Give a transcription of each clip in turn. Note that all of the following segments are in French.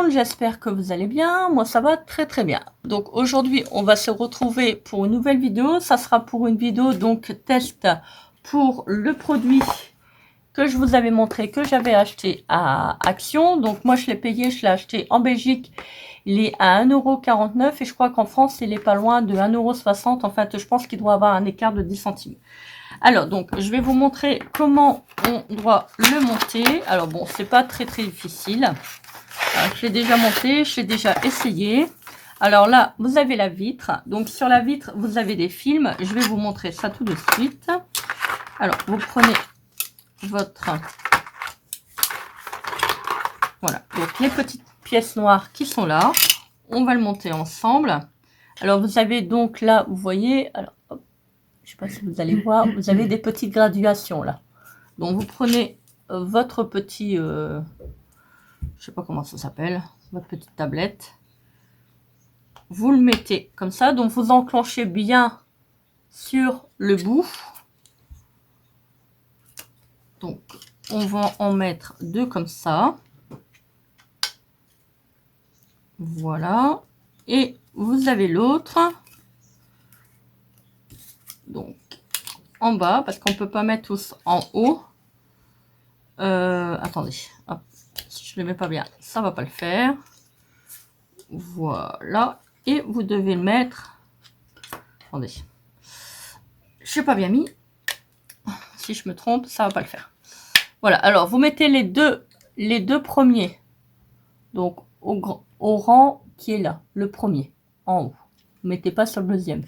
monde, j'espère que vous allez bien. Moi, ça va très très bien. Donc aujourd'hui, on va se retrouver pour une nouvelle vidéo. Ça sera pour une vidéo donc test pour le produit que je vous avais montré, que j'avais acheté à Action. Donc moi, je l'ai payé, je l'ai acheté en Belgique. Il est à 1,49 € et je crois qu'en France, il est pas loin de 1,60 €. En fait, je pense qu'il doit avoir un écart de 10 centimes. Alors, donc, je vais vous montrer comment on doit le monter. Alors, bon, c'est pas très difficile. Alors, je l'ai déjà monté, je l'ai déjà essayé. Alors là, vous avez la vitre. Donc, sur la vitre, vous avez des films. Je vais vous montrer ça tout de suite. Alors, vous prenez votre... Voilà, donc les petites pièces noires qui sont là. On va le monter ensemble. Alors, vous avez donc là, vous voyez... Alors, hop, je ne sais pas si vous allez voir, vous avez des petites graduations là. Donc, vous prenez votre petit... je sais pas comment ça s'appelle, votre petite tablette. Vous le mettez comme ça. Donc, vous enclenchez bien sur le bout. Donc, on va en mettre deux comme ça. Voilà. Et vous avez l'autre. Donc, en bas, parce qu'on ne peut pas mettre tous en haut. Attendez. Hop. Si je ne le mets pas bien, ça va pas le faire. Voilà. Et vous devez le mettre. Attendez. Je n'ai pas bien mis. Si je me trompe, ça va pas le faire. Voilà. Alors, vous mettez les deux premiers. Donc, au rang qui est là. Le premier. En haut. Vous mettez pas sur le deuxième.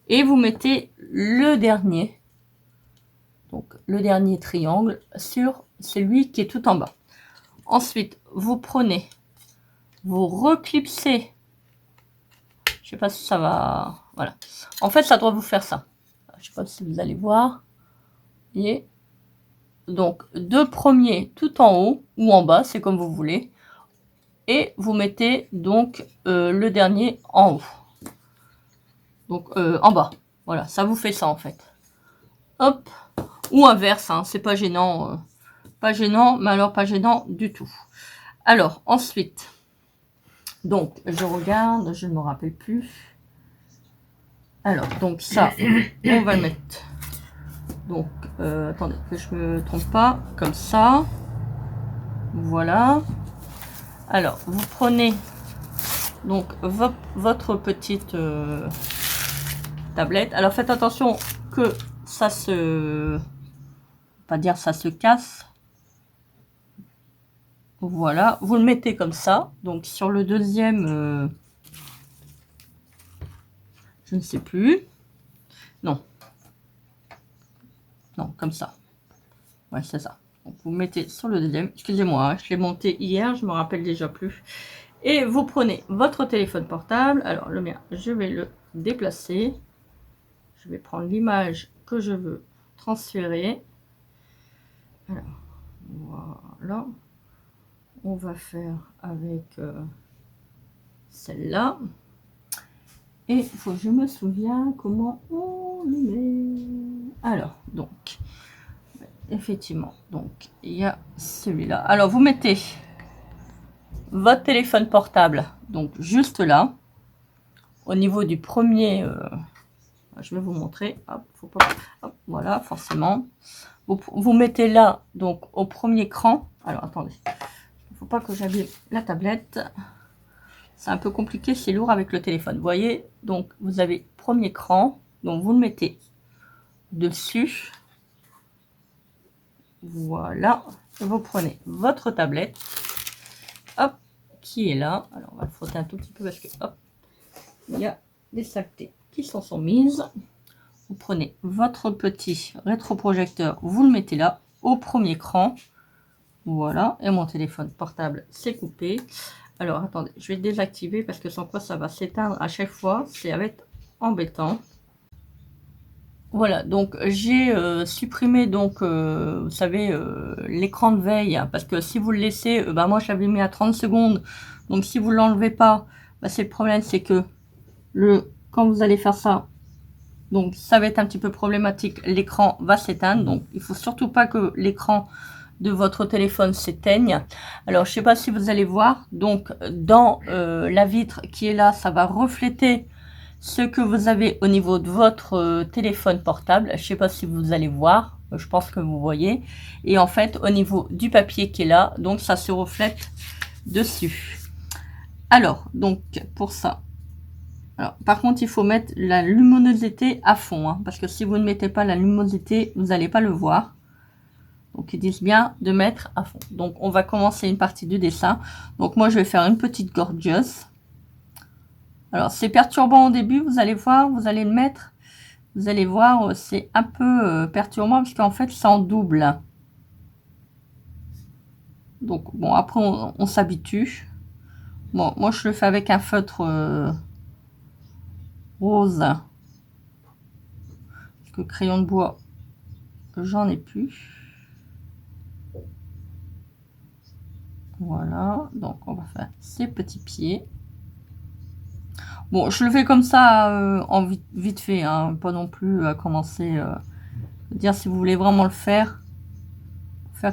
Et vous mettez le dernier. Donc, le dernier triangle sur celui qui est tout en bas. Ensuite, vous prenez, vous reclipsez. Je sais pas si ça va... Voilà. En fait, ça doit vous faire ça. Je sais pas si vous allez voir. Vous voyez. Donc, deux premiers tout en haut ou en bas, c'est comme vous voulez. Et vous mettez donc le dernier en haut. Donc, en bas. Voilà, ça vous fait ça en fait. Hop. Ou inverse, hein, c'est pas gênant. Pas gênant, mais alors pas gênant du tout. Alors, ensuite, donc, je regarde, je ne me rappelle plus. Alors, donc ça, on va le mettre. Donc, attendez, que je me trompe pas, comme ça. Voilà. Alors, vous prenez donc votre petite tablette. Alors, faites attention que ça se... pas dire ça se casse. Voilà, vous le mettez comme ça. Donc, sur le deuxième... je ne sais plus. Non. Non, comme ça. Ouais, c'est ça. Donc, vous mettez sur le deuxième. Excusez-moi, hein, je l'ai monté hier, je me rappelle déjà plus. Et vous prenez votre téléphone portable. Alors, le mien, je vais le déplacer. Je vais prendre l'image que je veux transférer. Alors, voilà. On va faire avec celle-là. Et il faut que je me souviens comment on le met. Alors, donc, effectivement, donc, il y a celui-là. Alors, vous mettez votre téléphone portable, donc juste là, au niveau du premier, je vais vous montrer, hop, faut pas, hop, voilà, forcément, vous mettez là, donc au premier cran. Alors, attendez, il faut pas que j'abîme la tablette, c'est un peu compliqué, c'est lourd avec le téléphone, vous voyez, donc vous avez premier cran, donc vous le mettez dessus, voilà, vous prenez votre tablette, hop, qui est là. Alors, on va le frotter un tout petit peu parce que, hop, il y a des saletés qui s'en sont mises. Vous prenez votre petit rétroprojecteur, vous le mettez là, au premier cran. Voilà, et mon téléphone portable s'est coupé. Alors, attendez, je vais le désactiver parce que sans quoi ça va s'éteindre à chaque fois. Ça va être embêtant. Voilà, donc j'ai supprimé donc vous savez l'écran de veille, hein, parce que si vous le laissez, bah moi je l'avais mis à 30 secondes, donc si vous l'enlevez pas, bah, c'est le problème, c'est que quand vous allez faire ça, donc ça va être un petit peu problématique, l'écran va s'éteindre, donc il faut surtout pas que l'écran de votre téléphone s'éteignent. Alors, je ne sais pas si vous allez voir. Donc, dans la vitre qui est là, ça va refléter ce que vous avez au niveau de votre téléphone portable. Je ne sais pas si vous allez voir. Je pense que vous voyez. Et en fait, au niveau du papier qui est là, donc ça se reflète dessus. Alors, donc, pour ça. Alors, par contre, il faut mettre la luminosité à fond. Hein, parce que si vous ne mettez pas la luminosité, vous n'allez pas le voir. Donc, ils disent bien de mettre à fond. Donc, on va commencer une partie du dessin. Donc, moi, je vais faire une petite gorgeous. Alors, c'est perturbant au début. Vous allez voir, vous allez le mettre. Vous allez voir, c'est un peu perturbant parce qu'en fait, c'est en double. Donc, bon, après, on s'habitue. Bon, moi, je le fais avec un feutre rose. Parce que crayon de bois, j'en ai plus. Voilà, donc on va faire ces petits pieds. Bon, je le fais comme ça en vite fait, hein, pas non plus à commencer. Dire si vous voulez vraiment le faire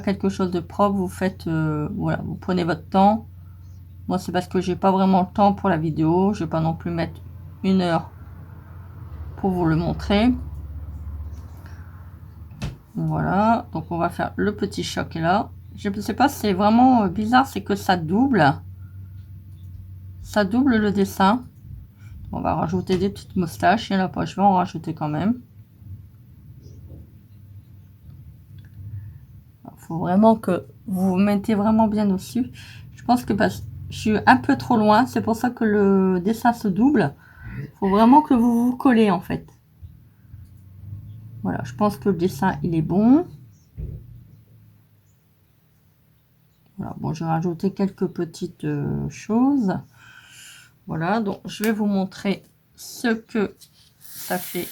quelque chose de propre, vous faites, voilà, vous prenez votre temps. Moi, c'est parce que j'ai pas vraiment le temps pour la vidéo. Je vais pas non plus mettre 1 heure pour vous le montrer. Voilà, donc on va faire le petit choc là. Je ne sais pas, c'est vraiment bizarre, c'est que ça double le dessin. On va rajouter des petites moustaches. Il n'y en a pas, je vais en rajouter quand même. Il faut vraiment que vous vous mettez vraiment bien dessus. Je pense que je suis un peu trop loin, c'est pour ça que le dessin se double. Il faut vraiment que vous vous collez en fait. Voilà, je pense que le dessin il est bon. Voilà, bon, je vais rajouter quelques petites choses. Voilà, donc je vais vous montrer ce que ça fait.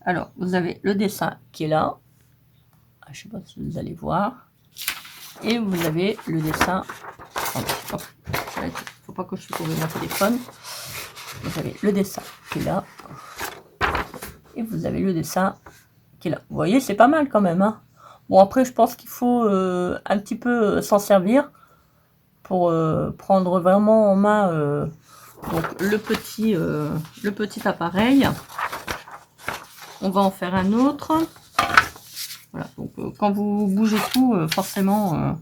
Alors, vous avez le dessin qui est là. Je ne sais pas si vous allez voir. Et vous avez le dessin. Il ne faut pas que je trouve mon téléphone. Vous avez le dessin qui est là. Et vous avez le dessin qui est là. Vous voyez, c'est pas mal quand même. Hein. Bon, après, je pense qu'il faut un petit peu s'en servir pour prendre vraiment en main donc, le petit appareil. On va en faire un autre. Voilà, donc quand vous bougez tout, forcément,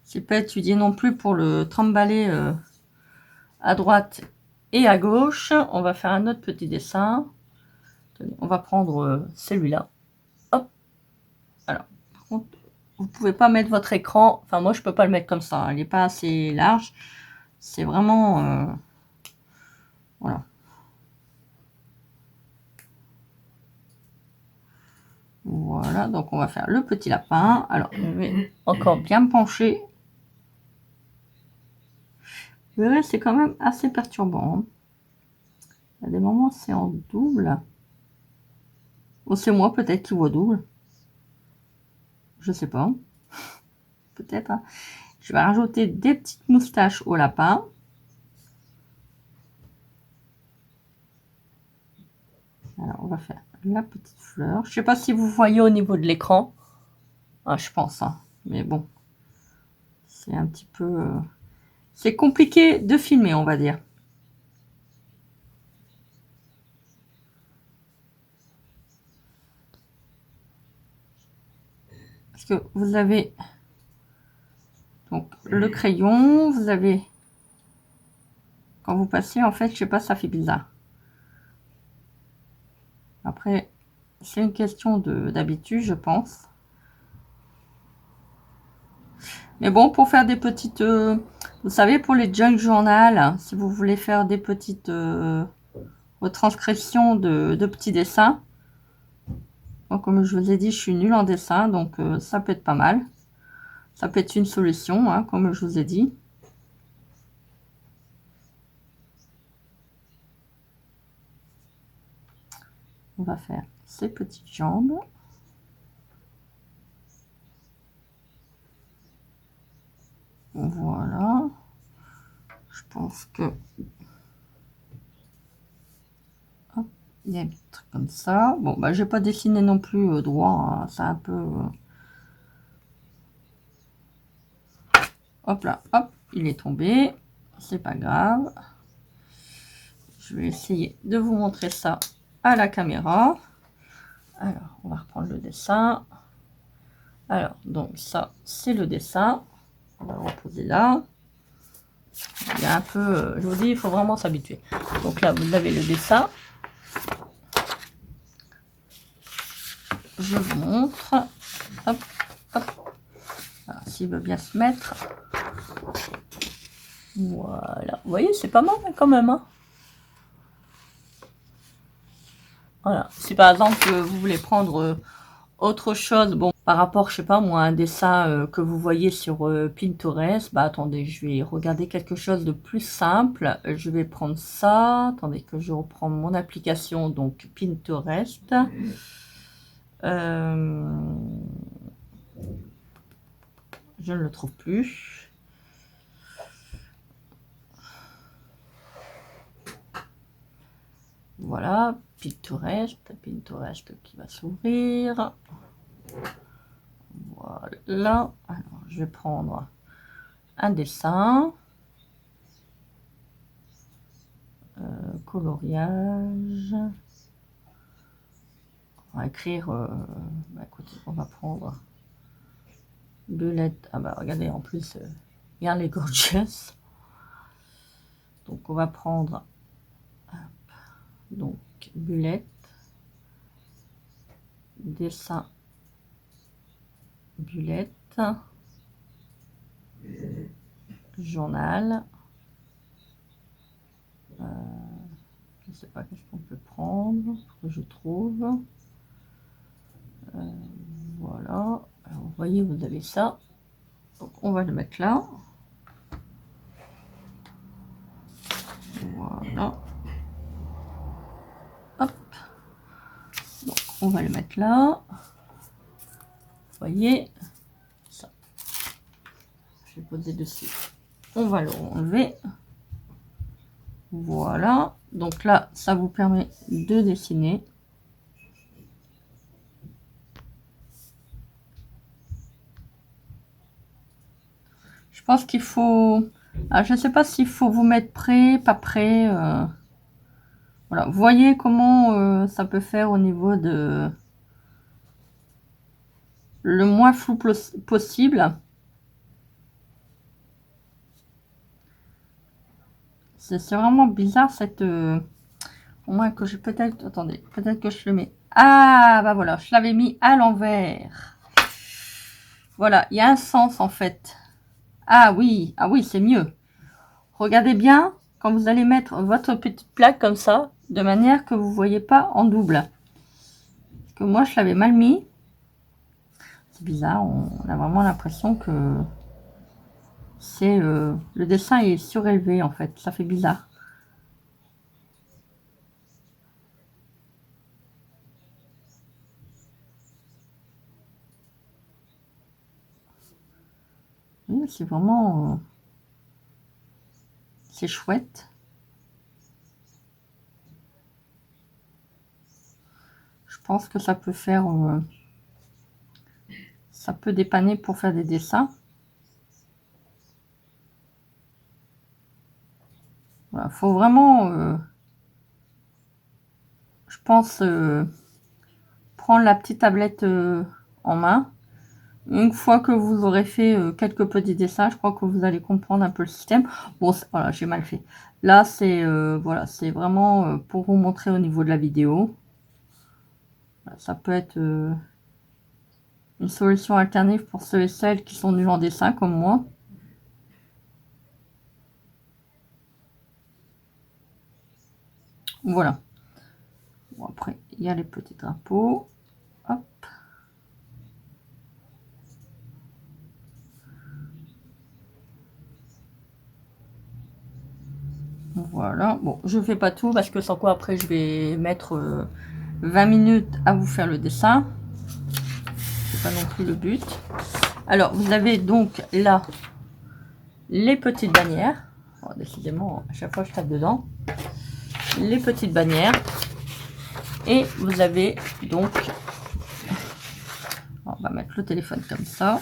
c'est pas étudié non plus pour le trimballer à droite et à gauche. On va faire un autre petit dessin. Tenez, on va prendre celui-là. Hop. Alors, par contre, vous pouvez pas mettre votre écran. Enfin, moi, je peux pas le mettre comme ça. Hein, il n'est pas assez large. C'est vraiment... voilà. Voilà, donc on va faire le petit lapin. Alors, je vais encore bien me pencher. Vous verrez, c'est quand même assez perturbant. Hein. Il y a des moments, c'est en double. Ou c'est moi peut-être qui vois double. Je sais pas. Peut-être. Hein. Je vais rajouter des petites moustaches au lapin. Alors, on va faire la petite fleur. Je sais pas si vous voyez au niveau de l'écran. Ah, je pense. Hein. Mais bon. C'est un petit peu... c'est compliqué de filmer, on va dire. Parce que vous avez... donc, le crayon. Vous avez... quand vous passez, en fait, je sais pas, ça fait bizarre. Après, c'est une question d'habitude, je pense. Mais bon, pour faire des petites... vous savez, pour les junk journal, si vous voulez faire des petites retranscriptions de petits dessins. Bon, comme je vous ai dit, je suis nulle en dessin, donc ça peut être pas mal. Ça peut être une solution, hein, comme je vous ai dit. On va faire ces petites jambes. Voilà. Je pense que... hop, il y a un petit truc comme ça. Bon, bah, je vais pas dessiner non plus droit. Hein, c'est un peu... Hop là, hop, il est tombé. C'est pas grave. Je vais essayer de vous montrer ça à la caméra. Alors, on va reprendre le dessin. Alors, donc ça, c'est le dessin. On va le reposer là. Il y a un peu, je vous dis, il faut vraiment s'habituer. Donc là, vous avez le dessin. Je vous montre. Hop, hop. S'il veut bien se mettre. Voilà. Vous voyez, c'est pas mal quand même. Hein, voilà. Si par exemple, vous voulez prendre autre chose, bon, par rapport, je sais pas moi, un dessin que vous voyez sur Pinterest, bah attendez, je vais regarder quelque chose de plus simple. Je vais prendre ça. Attendez que je reprends mon application, donc Pinterest. Je ne le trouve plus. Voilà, Pinterest qui va s'ouvrir. Voilà. Alors, je vais prendre un dessin. Coloriage. On va écrire. Bah, écoutez, on va prendre Bullet. Ah bah regardez, en plus, il y a les gorgeous. Donc on va prendre donc Bullet, dessin Bullet, journal. Je ne sais pas qu'est-ce qu'on peut prendre, que je trouve. Voilà. Alors, vous voyez, vous avez ça. Donc on va le mettre là. Voilà. Hop. Donc on va le mettre là. Vous voyez ça. Je vais poser dessus. On va le enlever. Voilà. Donc là, ça vous permet de dessiner. Je pense qu'il faut... Ah, je ne sais pas s'il faut vous mettre prêt, pas prêt. Voilà. Vous voyez comment ça peut faire au niveau de... Le moins flou possible. C'est vraiment bizarre cette... Au moins que je... Peut-être... Attendez. Peut-être que je le mets... Ah, bah voilà. Je l'avais mis à l'envers. Voilà. Il y a un sens en fait. Ah oui, c'est mieux. Regardez bien quand vous allez mettre votre petite plaque comme ça, de manière que vous ne voyez pas en double. Parce que moi, je l'avais mal mis. C'est bizarre, on a vraiment l'impression que c'est le dessin est surélevé en fait. Ça fait bizarre. Oui, c'est vraiment... c'est chouette. Je pense que ça peut faire... ça peut dépanner pour faire des dessins. Voilà, faut vraiment... je pense... prendre la petite tablette en main. Une fois que vous aurez fait quelques petits dessins, je crois que vous allez comprendre un peu le système. Bon, voilà, j'ai mal fait. Là, c'est voilà, c'est vraiment pour vous montrer au niveau de la vidéo. Voilà, ça peut être une solution alternative pour ceux et celles qui sont nuls en dessin comme moi. Voilà. Bon, après, il y a les petits drapeaux. Hop. Voilà. Bon, je fais pas tout parce que sans quoi après je vais mettre 20 minutes à vous faire le dessin. C'est pas non plus le but. Alors, vous avez donc là les petites bannières. Oh, décidément, à chaque fois je tape dedans. Les petites bannières. Et vous avez donc... On va mettre le téléphone comme ça.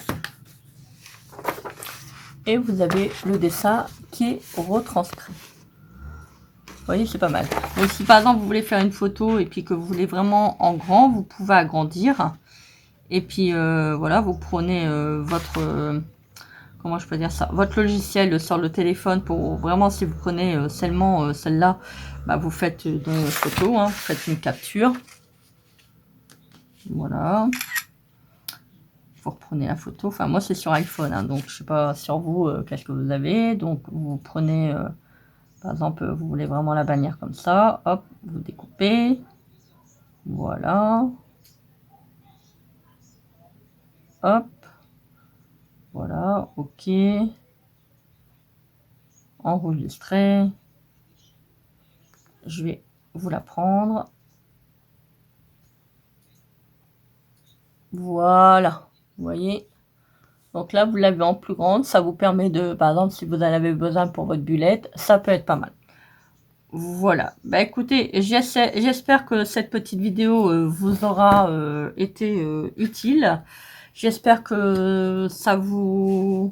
et vous avez le dessin qui est retranscrit. Vous voyez, c'est pas mal. Donc, si par exemple vous voulez faire une photo et puis que vous voulez vraiment en grand, vous pouvez agrandir. Et puis voilà, vous prenez votre... comment je peux dire ça, votre logiciel sur le téléphone pour vraiment, si vous prenez seulement celle-là, bah, vous faites dans une photo, hein, vous faites une capture. Voilà. Vous reprenez la photo. Enfin, moi, c'est sur iPhone, hein, donc je sais pas sur vous qu'est-ce que vous avez. Donc, vous prenez, par exemple, vous voulez vraiment la bannière comme ça. Hop, vous découpez. Voilà. Hop. Voilà, ok. Enregistrer. Je vais vous la prendre. Voilà, vous voyez. Donc là, vous l'avez en plus grande. Ça vous permet de, par exemple, si vous en avez besoin pour votre bullette, ça peut être pas mal. Voilà. Bah écoutez, j'espère que cette petite vidéo vous aura été utile. J'espère que ça vous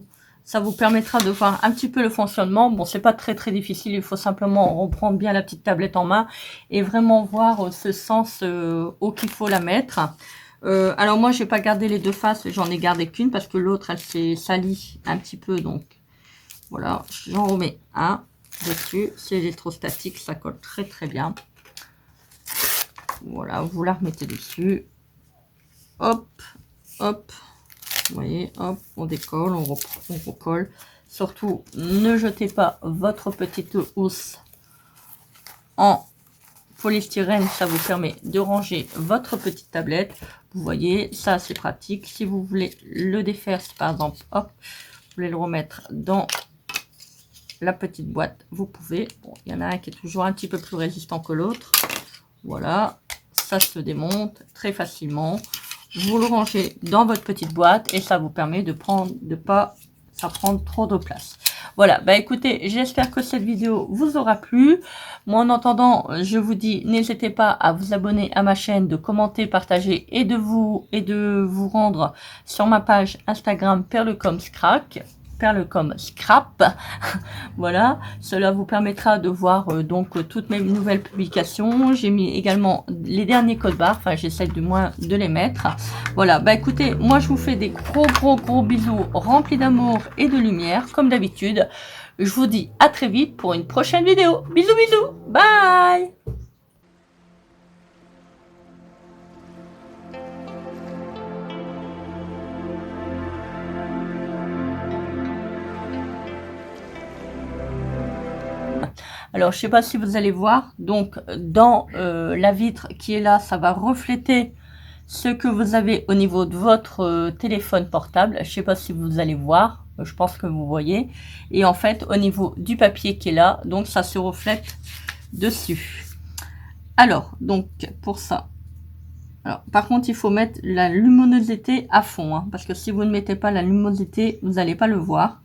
permettra de voir un petit peu le fonctionnement. Bon, c'est pas très difficile. Il faut simplement reprendre bien la petite tablette en main et vraiment voir ce sens où qu'il faut la mettre. Alors moi, j'ai pas gardé les deux faces. J'en ai gardé qu'une parce que l'autre, elle s'est salie un petit peu. Donc voilà, j'en remets un dessus. C'est électrostatique, ça colle très bien. Voilà, vous la remettez dessus. Hop, hop. Vous voyez, hop, on décolle, on recolle. Surtout, ne jetez pas votre petite housse en polystyrène. Ça vous permet de ranger votre petite tablette. Vous voyez, ça c'est pratique. Si vous voulez le défaire, par exemple, hop, vous voulez le remettre dans la petite boîte, vous pouvez. Bon, il y en a un qui est toujours un petit peu plus résistant que l'autre. Voilà, ça se démonte très facilement. Vous le rangez dans votre petite boîte et ça vous permet de pas prendre trop de place. Voilà, bah écoutez, j'espère que cette vidéo vous aura plu. Moi, en attendant, je vous dis, n'hésitez pas à vous abonner à ma chaîne, de commenter, partager et de vous rendre sur ma page Instagram Perlecom Scrap. Voilà, cela vous permettra de voir donc toutes mes nouvelles publications. J'ai mis également les derniers codes barres, enfin j'essaie du moins de les mettre. Voilà, bah écoutez, moi je vous fais des gros bisous remplis d'amour et de lumière comme d'habitude. Je vous dis à très vite pour une prochaine vidéo. Bisous, bye. Alors, je sais pas si vous allez voir, donc dans la vitre qui est là, ça va refléter ce que vous avez au niveau de votre téléphone portable. Je sais pas si vous allez voir, je pense que vous voyez. Et en fait, au niveau du papier qui est là, donc ça se reflète dessus. Alors, donc pour ça, alors par contre, il faut mettre la luminosité à fond, hein, parce que si vous ne mettez pas la luminosité, vous n'allez pas le voir.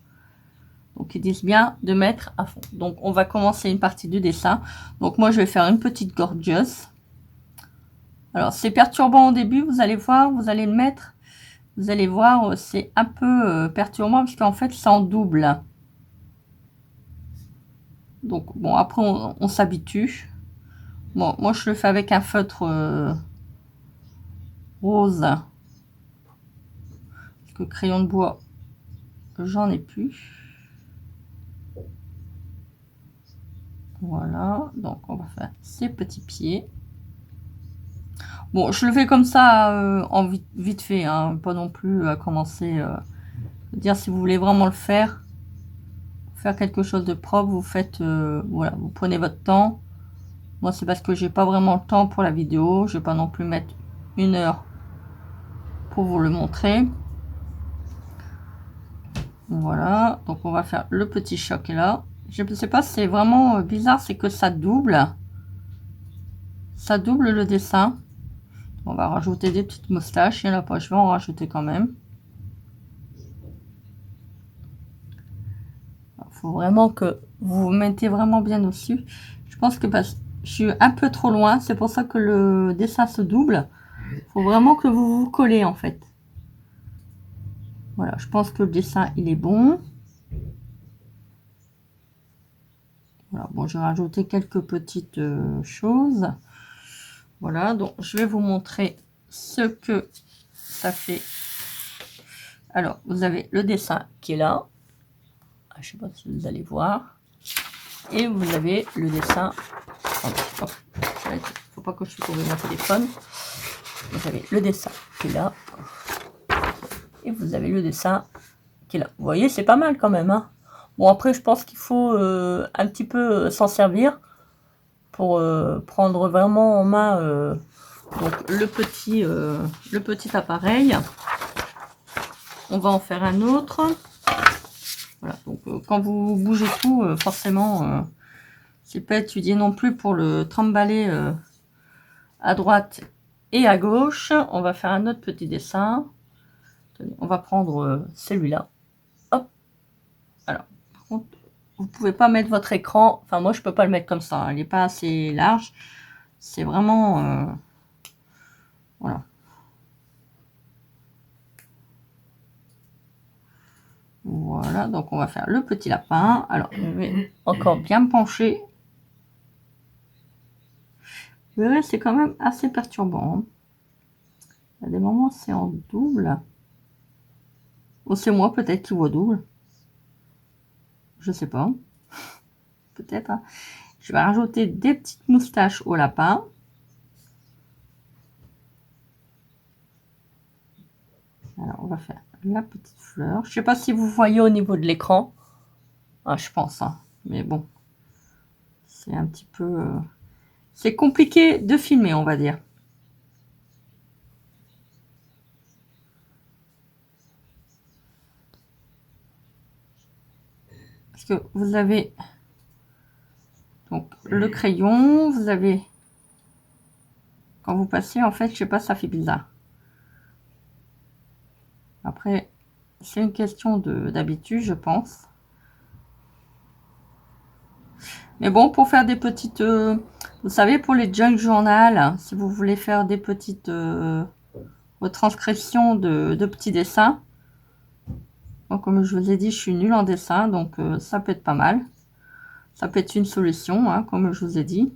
Donc, ils disent bien de mettre à fond. Donc, on va commencer une partie du dessin. Donc, moi, je vais faire une petite gorgeous. Alors, c'est perturbant au début. Vous allez voir, vous allez le mettre. Vous allez voir, c'est un peu perturbant parce qu'en fait, c'est en double. Donc, bon, après, on s'habitue. Bon, moi, je le fais avec un feutre rose. Parce que crayon de bois, j'en ai plus. Voilà, donc on va faire ces petits pieds. Bon, je le fais comme ça en vite fait, hein, pas non plus à commencer. Dire si vous voulez vraiment le faire quelque chose de propre, vous faites, voilà, vous prenez votre temps. Moi, c'est parce que j'ai pas vraiment le temps pour la vidéo. Je vais pas non plus mettre 1 heure pour vous le montrer. Voilà, donc on va faire le petit choc là. Je ne sais pas, c'est vraiment bizarre, c'est que ça double le dessin. On va rajouter des petites moustaches, il n'y en a pas, je vais en rajouter quand même. Il faut vraiment que vous vous mettez vraiment bien dessus. Je pense que je suis un peu trop loin, c'est pour ça que le dessin se double. Il faut vraiment que vous vous collez en fait. Voilà, je pense que le dessin il est bon. Voilà, bon, j'ai rajouté quelques petites choses. Voilà, donc je vais vous montrer ce que ça fait. Alors, vous avez le dessin qui est là. Je ne sais pas si vous allez voir. Et vous avez le dessin. Il ne faut pas que je trouve mon téléphone. Vous avez le dessin qui est là. Et vous avez le dessin qui est là. Vous voyez, c'est pas mal quand même. Hein. Bon, après, je pense qu'il faut un petit peu s'en servir pour prendre vraiment en main donc, le petit appareil. On va en faire un autre. Voilà, donc quand vous bougez tout, forcément, c'est pas étudié non plus pour le trimballer à droite et à gauche. On va faire un autre petit dessin. Tenez, on va prendre celui-là. Hop. Alors, par contre, vous pouvez pas mettre votre écran. Enfin, moi, je peux pas le mettre comme ça. Hein, il n'est pas assez large. C'est vraiment... voilà. Voilà, donc on va faire le petit lapin. Alors, je vais encore bien me pencher. Vous verrez, c'est quand même assez perturbant. Hein. Il y a des moments, c'est en double. Ou c'est moi peut-être qui vois double. Je sais pas. Peut-être. Hein. Je vais rajouter des petites moustaches au lapin. Alors, on va faire la petite fleur. Je sais pas si vous voyez au niveau de l'écran. Ah, je pense. Hein. Mais bon. C'est un petit peu... c'est compliqué de filmer, on va dire. Parce que vous avez... donc, le crayon. Vous avez... quand vous passez, en fait, je sais pas, ça fait bizarre. Après, c'est une question d'habitude, je pense. Mais bon, pour faire des petites... vous savez, pour les junk journal, si vous voulez faire des petites retranscriptions de petits dessins. Donc, comme je vous ai dit, je suis nulle en dessin, donc ça peut être pas mal. Ça peut être une solution, hein, comme je vous ai dit.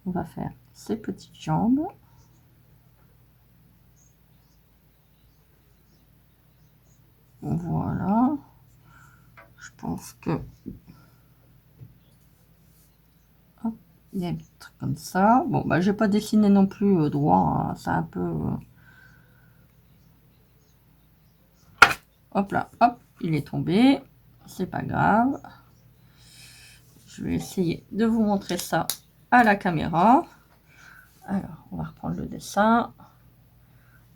On va faire ces petites jambes. Voilà. Je pense que... hop, il y a un truc comme ça. Bon, bah, je vais pas dessiner non plus droit. Hein, c'est un peu... hop là, hop, il est tombé. C'est pas grave. Je vais essayer de vous montrer ça à la caméra. Alors, on va reprendre le dessin.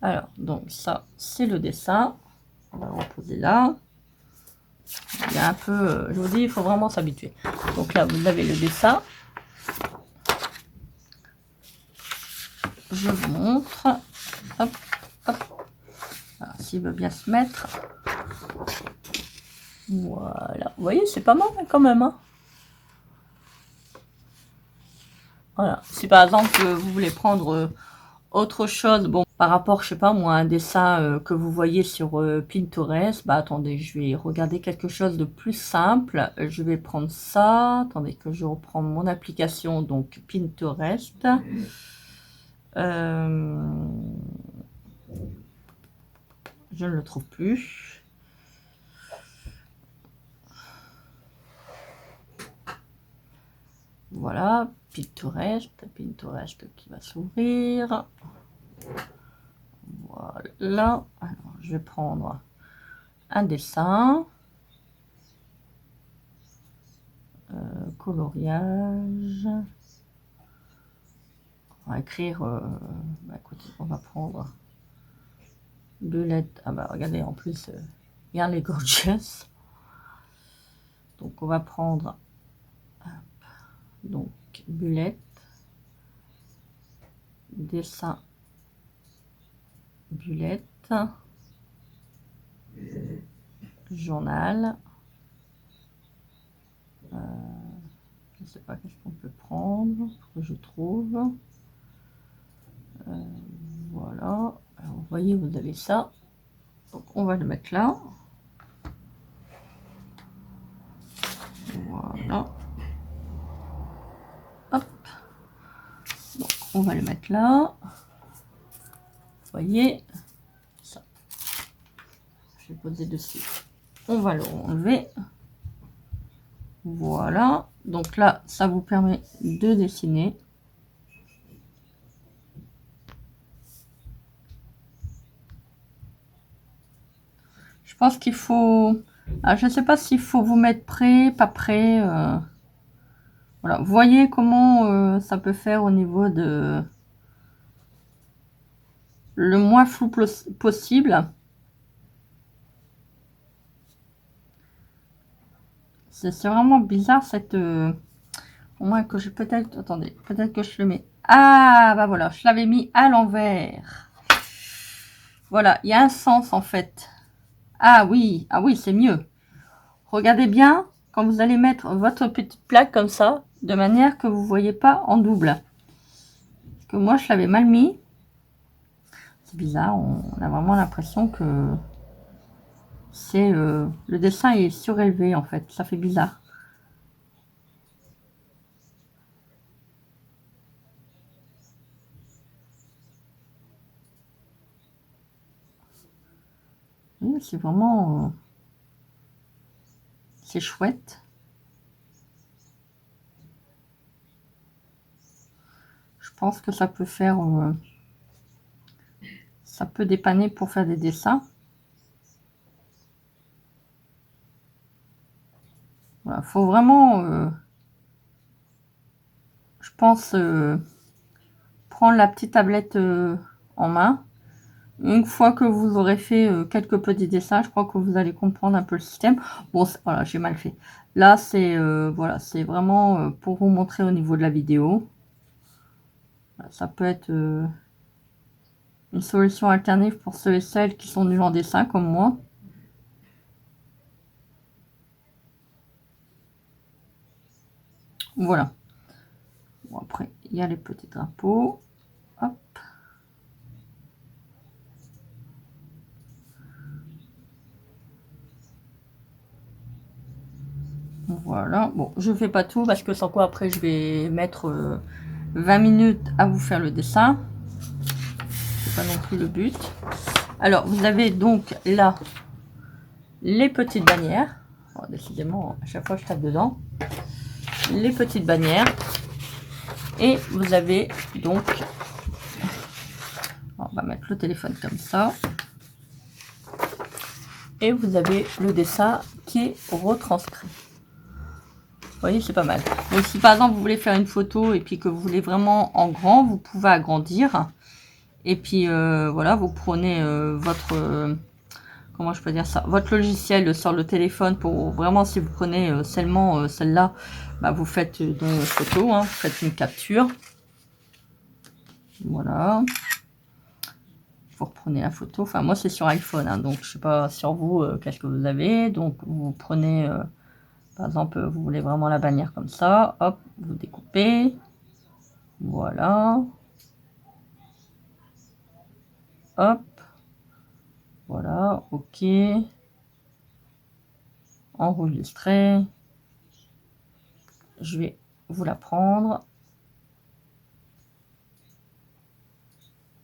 Alors, donc ça, c'est le dessin. On va le reposer là. Il y a un peu, je vous dis, il faut vraiment s'habituer. Donc là, vous avez le dessin. Je vous montre. Hop, hop. S'il veut bien se mettre. Voilà. Vous voyez, c'est pas mal quand même. Hein. Voilà. Si par exemple, vous voulez prendre autre chose, bon, par rapport, je sais pas moi, un dessin que vous voyez sur Pinterest, bah attendez, je vais regarder quelque chose de plus simple. Je vais prendre ça. Attendez que je reprends mon application, donc Pinterest. Je ne le trouve plus. Voilà, Pinterest qui va s'ouvrir. Voilà. Alors, je vais prendre un dessin. Coloriage. On va écrire... bah, écoutez, on va prendre... Bullet. Ah bah regardez, en plus, il y a les gorgeous. Donc, on va prendre... donc, bullet. Dessin. Bullet. Journal. Je ne sais pas qu'est-ce qu'on peut prendre, que je trouve. Voilà. Alors, vous voyez, vous avez ça. Donc, on va le mettre là. Voilà. Hop. Donc, on va le mettre là. Vous voyez, ça. Je vais poser dessus. On va le enlever. Voilà. Donc là, ça vous permet de dessiner. Je pense qu'il faut... Ah, je ne sais pas s'il faut vous mettre prêt, pas prêt. Voilà. Vous voyez comment ça peut faire au niveau de... Le moins flou possible. C'est vraiment bizarre cette... Au moins que je peut-être... Attendez, peut-être que je le mets... Ah, bah voilà, je l'avais mis à l'envers. Voilà, il y a un sens en fait. Ah oui, c'est mieux. Regardez bien quand vous allez mettre votre petite plaque comme ça, de manière que vous ne voyez pas en double. Parce que moi, je l'avais mal mis. C'est bizarre, on a vraiment l'impression que c'est le dessin est surélevé en fait. Ça fait bizarre. Oui, c'est vraiment... c'est chouette. Je pense que ça peut faire... ça peut dépanner pour faire des dessins. Voilà, faut vraiment... je pense prendre la petite tablette en main. Une fois que vous aurez fait quelques petits dessins, je crois que vous allez comprendre un peu le système. Bon, voilà, j'ai mal fait. Là, c'est voilà, c'est vraiment pour vous montrer au niveau de la vidéo. Ça peut être une solution alternative pour ceux et celles qui sont nuls en dessin comme moi. Voilà. Bon, après, il y a les petits drapeaux. Hop. Voilà. Bon, je fais pas tout parce que sans quoi après je vais mettre 20 minutes à vous faire le dessin. C'est pas non plus le but. Alors, vous avez donc là les petites bannières. Oh, décidément, à chaque fois je tape dedans. Les petites bannières. Et vous avez donc... On va mettre le téléphone comme ça. Et vous avez le dessin qui est retranscrit. Vous voyez, c'est pas mal. Donc, si par exemple vous voulez faire une photo et puis que vous voulez vraiment en grand, vous pouvez agrandir. Et puis voilà, vous prenez votre... comment je peux dire ça, votre logiciel sur le téléphone pour vraiment, si vous prenez seulement celle-là, bah, vous faites une photo, hein, vous faites une capture. Voilà. Vous reprenez la photo. Enfin, moi, c'est sur iPhone, hein, donc je sais pas sur vous, qu'est-ce que vous avez. Donc, vous prenez, par exemple, vous voulez vraiment la bannière comme ça. Hop, vous découpez. Voilà. Hop. Voilà, ok. Enregistrer. Je vais vous la prendre.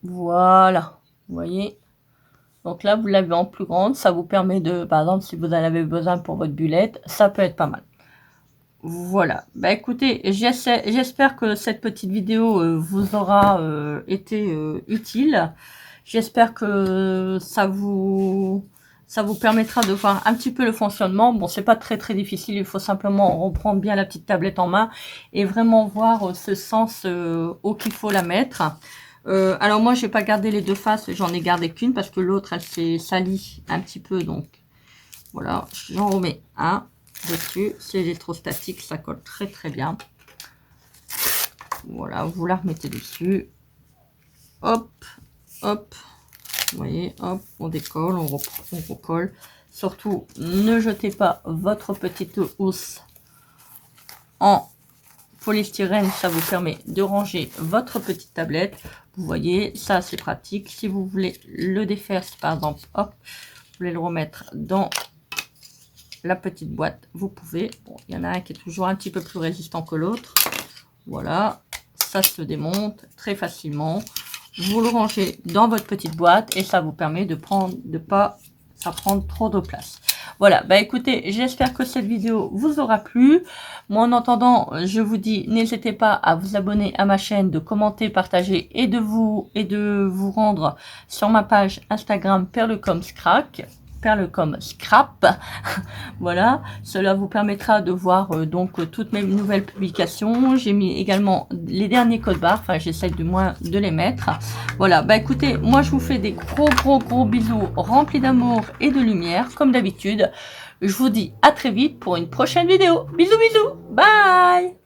Voilà, vous voyez. Donc là, vous l'avez en plus grande. Ça vous permet de, par exemple, si vous en avez besoin pour votre bullette, ça peut être pas mal. Voilà. Bah écoutez, j'espère que cette petite vidéo vous aura été utile. J'espère que ça vous permettra de voir un petit peu le fonctionnement. Bon, c'est pas très difficile. Il faut simplement reprendre bien la petite tablette en main et vraiment voir ce sens où qu'il faut la mettre. Alors moi, j'ai pas gardé les deux faces, j'en ai gardé qu'une parce que l'autre, elle s'est salie un petit peu. Donc voilà, j'en remets un dessus. C'est électrostatique, ça colle très bien. Voilà, vous la remettez dessus. Hop, hop. Vous voyez, hop, on décolle, on recolle. Surtout, ne jetez pas votre petite housse en polystyrène, ça vous permet de ranger votre petite tablette. Vous voyez, ça c'est pratique. Si vous voulez le défaire, par exemple, hop, voulez le remettre dans la petite boîte, vous pouvez. Bon, il y en a un qui est toujours un petit peu plus résistant que l'autre. Voilà, ça se démonte très facilement. Vous le rangez dans votre petite boîte et ça vous permet de pas ça prendre trop de place. Voilà, bah écoutez, j'espère que cette vidéo vous aura plu. Moi, en attendant, je vous dis, n'hésitez pas à vous abonner à ma chaîne, de commenter, partager et de vous rendre sur ma page Instagram Perlecom Scrap. Voilà, cela vous permettra de voir donc toutes mes nouvelles publications. J'ai mis également les derniers codes barres, enfin j'essaie du moins de les mettre. Voilà, bah écoutez, moi je vous fais des gros bisous remplis d'amour et de lumière comme d'habitude. Je vous dis à très vite pour une prochaine vidéo. Bisous, bye.